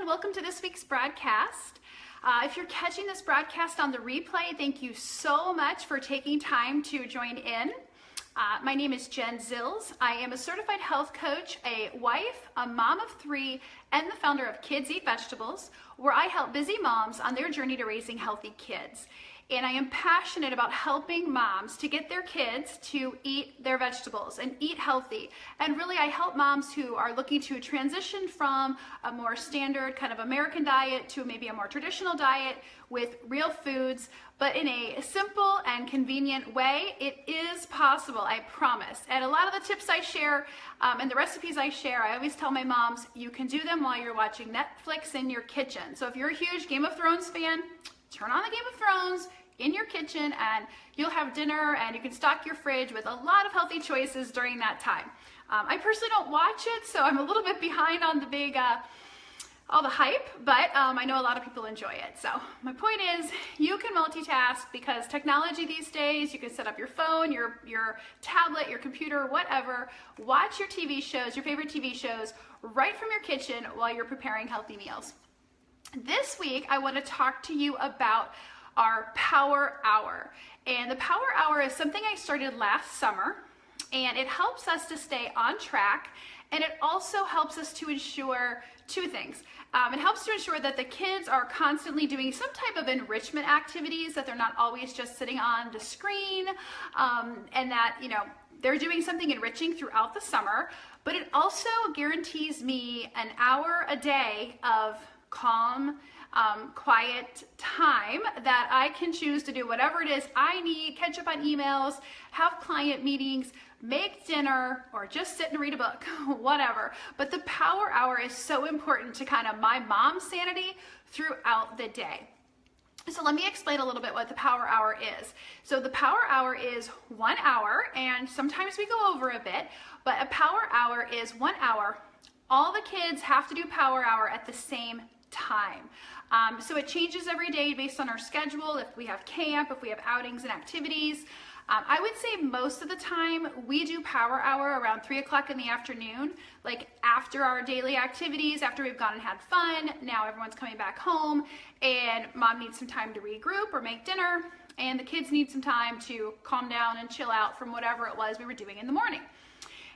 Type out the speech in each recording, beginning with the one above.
everyone. Welcome to this week's broadcast. If you're catching this broadcast on the replay, thank you so much for taking time to join in. My name is Jen Zills. I am a certified health coach, a wife, a mom of 3, and the founder of Kids Eat Vegetables, where I help busy moms on their journey to raising healthy kids. And I am passionate about helping moms to get their kids to eat their vegetables and eat healthy. And really, I help moms who are looking to transition from a more standard kind of American diet to maybe a more traditional diet with real foods, but in a simple and convenient way. It is possible, I promise. And a lot of the tips I share and the recipes I share, I always tell my moms, you can do them while you're watching Netflix in your kitchen. So if you're a huge Game of Thrones fan, turn on the Game of Thrones in your kitchen and you'll have dinner, and you can stock your fridge with a lot of healthy choices during that time. I personally don't watch it, so I'm a little bit behind on the big, all the hype, but I know a lot of people enjoy it. So my point is, you can multitask because technology these days, you can set up your phone, your tablet, your computer, whatever, watch your TV shows, your favorite TV shows, right from your kitchen while you're preparing healthy meals. This week, I want to talk to you about our Power Hour. And the Power Hour is something I started last summer, and it helps us to stay on track, and it also helps us to ensure 2 things. It helps to ensure that the kids are constantly doing some type of enrichment activities, that they're not always just sitting on the screen, and that, you know, they're doing something enriching throughout the summer. But it also guarantees me an hour a day of calm, quiet time that I can choose to do whatever it is I need, catch up on emails, have client meetings, make dinner, or just sit and read a book, whatever. But the Power Hour is so important to kind of my mom's sanity throughout the day. So let me explain a little bit what the Power Hour is. So the Power Hour is 1 hour, and sometimes we go over a bit, but a Power Hour is 1 hour. All the kids have to do Power Hour at the same time. So it changes every day based on our schedule, if we have camp, if we have outings and activities. I would say most of the time we do Power Hour around 3 o'clock in the afternoon, like after our daily activities, after we've gone and had fun. Now everyone's coming back home and mom needs some time to regroup or make dinner, and the kids need some time to calm down and chill out from whatever it was we were doing in the morning.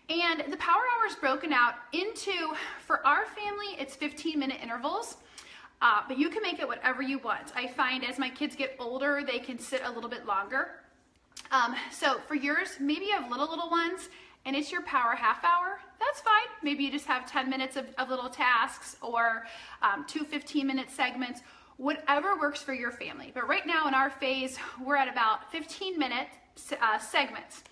And the Power Hour is broken out into, for our family, it's 15-minute intervals. But you can make it whatever you want. I find as my kids get older, they can sit a little bit longer. So for yours, maybe you have little ones and it's your Power half hour. That's fine. Maybe you just have 10 minutes of little tasks, or 2 15-minute segments, whatever works for your family. But right now in our phase, we're at about 15-minute segments.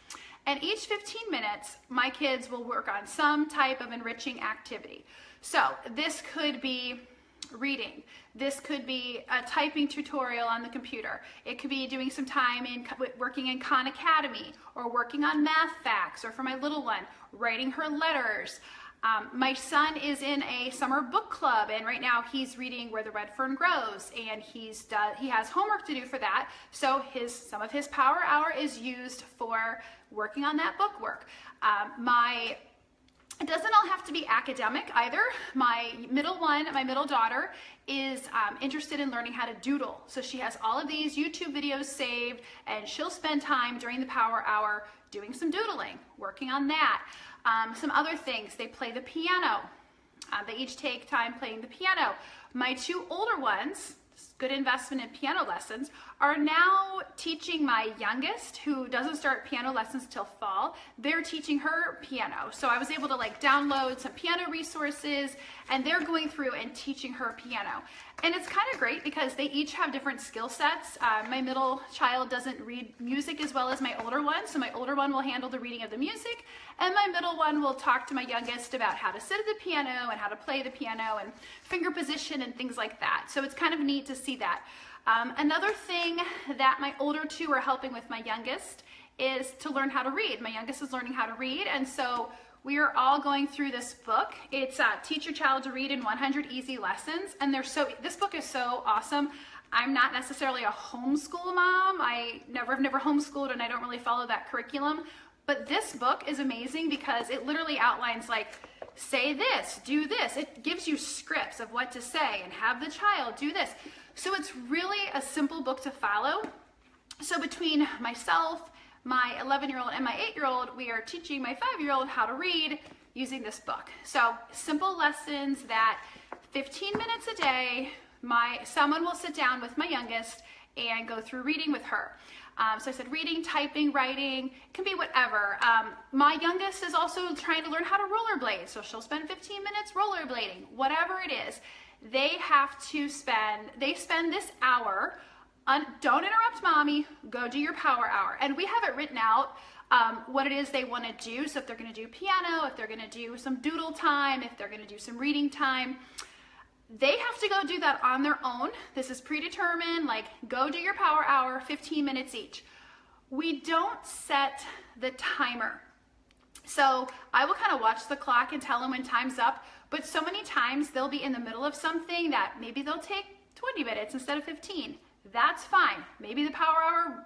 And each 15 minutes, my kids will work on some type of enriching activity. So this could be reading. This could be a typing tutorial on the computer. It could be doing some time in working in Khan Academy, or working on math facts, or for my little one, writing her letters. My son is in a summer book club, and right now he's reading Where the Red Fern Grows, and he has homework to do for that. So some of his Power Hour is used for working on that book work. It doesn't all have to be academic either. My middle daughter, is interested in learning how to doodle. So she has all of these YouTube videos saved, and she'll spend time during the Power Hour doing some doodling, working on that. Some other things, they play the piano. They each take time playing the piano. My 2 older ones, good investment in piano lessons, are now teaching my youngest, who doesn't start piano lessons till fall. They're teaching her piano. So I was able to download some piano resources, and they're going through and teaching her piano. And it's kind of great because they each have different skill sets. My middle child doesn't read music as well as my older one, so my older one will handle the reading of the music, and my middle one will talk to my youngest about how to sit at the piano and how to play the piano and finger position and things like that. So it's kind of neat to see that. Another thing that my older 2 are helping with my youngest is to learn how to read. My youngest is learning how to read, and so we are all going through this book. It's Teach Your Child to Read in 100 Easy Lessons, and this book is so awesome. I'm not necessarily a homeschool mom. I've never homeschooled, and I don't really follow that curriculum. But this book is amazing because it literally outlines say this, do this. It gives you scripts of what to say and have the child do this. So it's really a simple book to follow. So between myself, my 11-year-old and my 8-year-old, we are teaching my 5-year-old how to read using this book. So simple lessons that 15 minutes a day, someone will sit down with my youngest and go through reading with her. So I said reading, typing, writing, can be whatever. My youngest is also trying to learn how to rollerblade, so she'll spend 15 minutes rollerblading, whatever it is. They spend this hour don't interrupt mommy, go do your power hour. And we have it written out what it is they want to do. So if they're going to do piano, if they're going to do some doodle time, if they're going to do some reading time, they have to go do that on their own. This is predetermined, like go do your power hour, 15 minutes each. We don't set the timer. So I will kind of watch the clock and tell them when time's up, but so many times they'll be in the middle of something that maybe they'll take 20 minutes instead of 15. That's fine. Maybe the power hour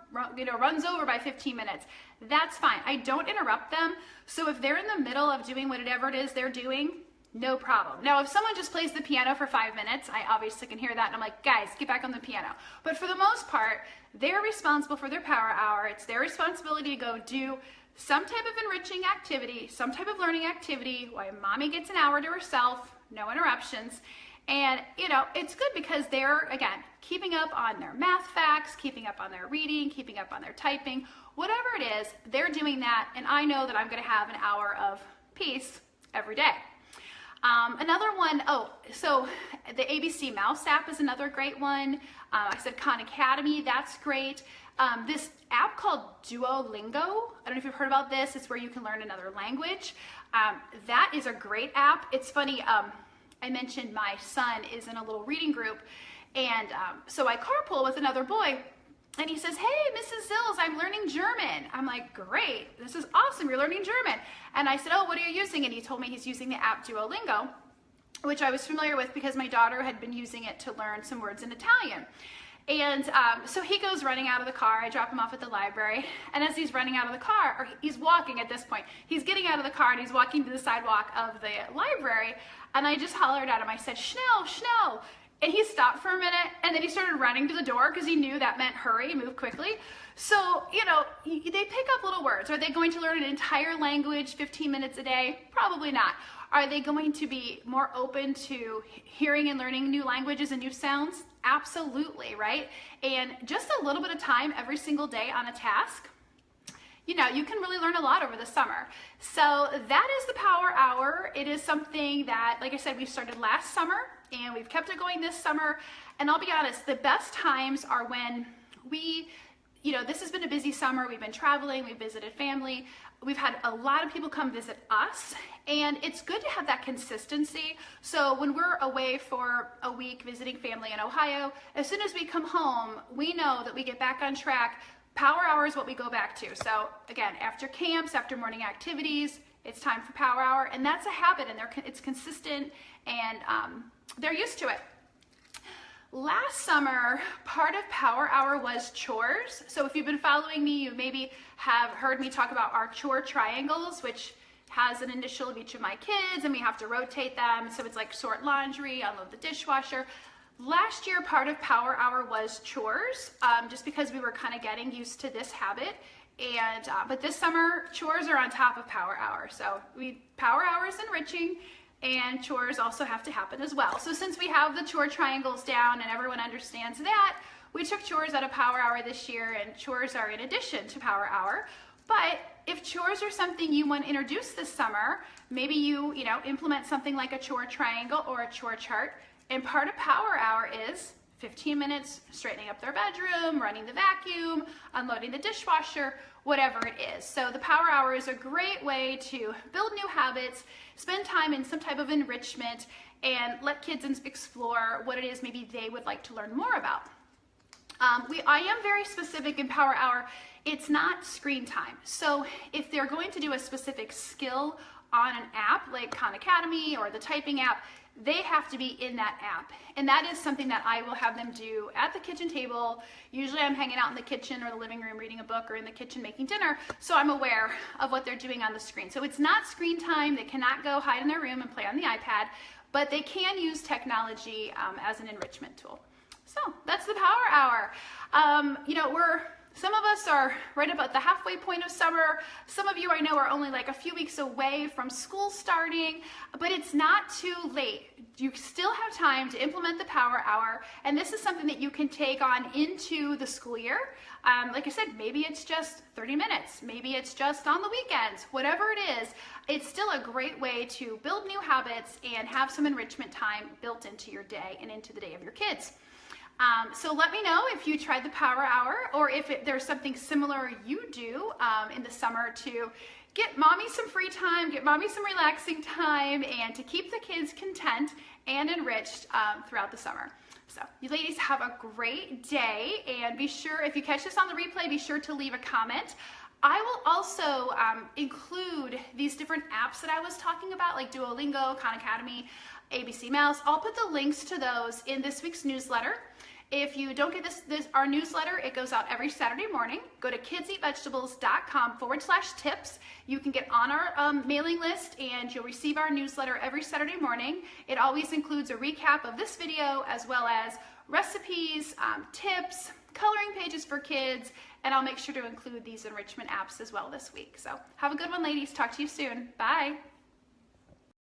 runs over by 15 minutes. That's fine. I don't interrupt them. So if they're in the middle of doing whatever it is they're doing, no problem. Now, if someone just plays the piano for 5 minutes, I obviously can hear that and I'm like, guys, get back on the piano. But for the most part, they're responsible for their power hour. It's their responsibility to go do some type of enriching activity, some type of learning activity, while mommy gets an hour to herself, no interruptions. And, it's good because they're, again, keeping up on their math facts, keeping up on their reading, keeping up on their typing, whatever it is, they're doing that. And I know that I'm going to have an hour of peace every day. Another one, so the ABC Mouse app is another great one. I said Khan Academy, that's great. This app called Duolingo, I don't know if you've heard about this, it's where you can learn another language. That is a great app. It's funny, I mentioned my son is in a little reading group, and so I carpool with another boy, and he says, hey, Mrs. Zills, I'm learning German. I'm like, great, this is awesome, you're learning German. And I said, oh, what are you using? And he told me he's using the app Duolingo, which I was familiar with because my daughter had been using it to learn some words in Italian. And so he goes running out of the car. I drop him off at the library. And as he's running out of the car, or he's walking at this point, he's getting out of the car and he's walking to the sidewalk of the library. And I just hollered at him. I said, Schnell, Schnell. And he stopped for a minute and then he started running to the door because he knew that meant hurry, move quickly. So, they pick up little words. Are they going to learn an entire language 15 minutes a day? Probably not. Are they going to be more open to hearing and learning new languages and new sounds? Absolutely, right? And just a little bit of time every single day on a task, you can really learn a lot over the summer. So that is the Power Hour. It is something that, like I said, we started last summer and we've kept it going this summer. And I'll be honest, the best times are when this has been a busy summer. We've been traveling, we've visited family. We've had a lot of people come visit us, and it's good to have that consistency. So when we're away for a week visiting family in Ohio, as soon as we come home, we know that we get back on track. Power Hour is what we go back to. So again, after camps, after morning activities, it's time for Power Hour, and that's a habit, and it's consistent, and they're used to it. Last summer, part of Power Hour was chores. So if you've been following me, you maybe have heard me talk about our chore triangles, which has an initial of each of my kids, and we have to rotate them. So it's like sort laundry, unload the dishwasher. Last year, part of Power Hour was chores, just because we were kind of getting used to this habit. And but this summer, chores are on top of Power Hour. So Power Hour is enriching, and chores also have to happen as well. So since we have the chore triangles down and everyone understands that, we took chores out of Power Hour this year, and chores are in addition to Power Hour. But if chores are something you want to introduce this summer, maybe you implement something like a chore triangle or a chore chart, and part of Power Hour is 15 minutes straightening up their bedroom, running the vacuum, unloading the dishwasher, whatever it is. So the Power Hour is a great way to build new habits, spend time in some type of enrichment, and let kids explore what it is maybe they would like to learn more about. I am very specific in Power Hour. It's not screen time. So if they're going to do a specific skill on an app like Khan Academy or the typing app, they have to be in that app. And that is something that I will have them do at the kitchen table. Usually I'm hanging out in the kitchen or the living room reading a book, or in the kitchen making dinner, so I'm aware of what they're doing on the screen. So it's not screen time. They cannot go hide in their room and play on the iPad, but they can use technology as an enrichment tool. So that's the Power Hour. Some of us are right about the halfway point of summer. Some of you I know are only like a few weeks away from school starting, but it's not too late. You still have time to implement the Power Hour, and this is something that you can take on into the school year. Like I said, maybe it's just 30 minutes, maybe it's just on the weekends, whatever it is, it's still a great way to build new habits and have some enrichment time built into your day and into the day of your kids. So let me know if you tried the Power Hour, or if there's something similar you do in the summer to get mommy some free time, get mommy some relaxing time, and to keep the kids content and enriched throughout the summer. So you ladies have a great day, and be sure, if you catch this on the replay, be sure to leave a comment. I will also include these different apps that I was talking about, like Duolingo, Khan Academy, ABC Mouse. I'll put the links to those in this week's newsletter. If you don't get our newsletter, it goes out every Saturday morning. Go to kidseatvegetables.com/tips. You can get on our mailing list, and you'll receive our newsletter every Saturday morning. It always includes a recap of this video, as well as recipes, tips, coloring pages for kids, and I'll make sure to include these enrichment apps as well this week. So have a good one, ladies. Talk to you soon. Bye.